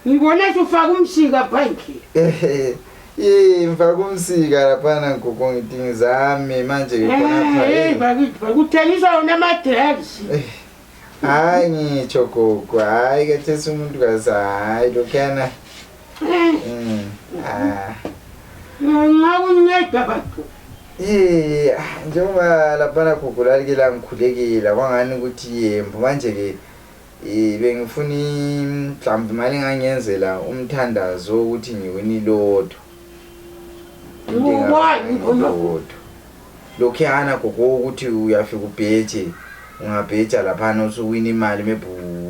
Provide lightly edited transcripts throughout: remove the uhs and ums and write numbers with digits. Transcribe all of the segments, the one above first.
Ngibona ufaka umsika phansi. Ngifaka umsika lapha gogo ngidinga zami manje khona bakuthelisa wona ama-drugs. Hayi ngitsho gogo, hayi kathesi umuntu kazi hayi lokhana. Ngakunceda bathu. Njengoba lapha gogo lalikela ngikhulekile kwangani ukuthi yembo manje ke bengifuna mhlawumbe imali engangenzela umthandazo ukuthi ngiwini lotho. Lokho yana gogo ukuthi uyafika ubheje ungabheja lapha usuwina imali maybe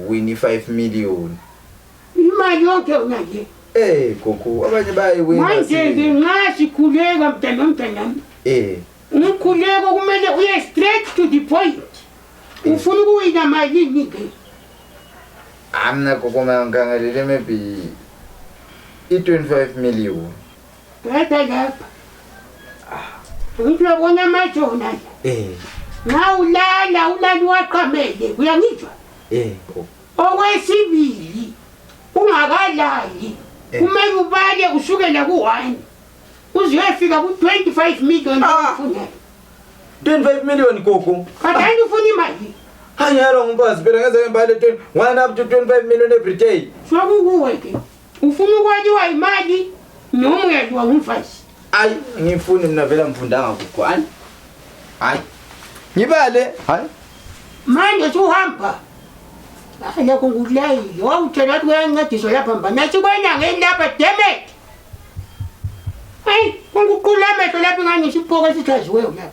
win 5 million. Imali yonke unayo. Gogo abanye bayiwina. Manje ngasikhuleka mntanami. Ukukhuleka kumele uye straight to the point. Ufuna ukuwina malini ke? Amna gogo mangangalele maybe 25 million. Kata lapha. Ngiyabona majona. Ulala waqamele uyangizwa? Okwesibili ungakalali kumele ubale usukela ku1 uziyefika ku25 million ufuna. 25 million gogo. Kanti ufuna imali? Hanyalo ngumfazi phela ngeze ngibale 1 up to 25 million every day. Sokukuwe ke. Ufuna ukwaziwa imali noma uyadwa ngumfazi? Ayi ngifuni mina vela ngifundanga gogo. Hayi. Ngibale, hayi. Manje suhamba. Akho ngudlayi, wawuthela ukuthi uyancediswa lapha mba. Nathi kwena ngelapha damn it. Hayi, kunguqula amehlo lapha ngani siphoka sithaziwe lapha.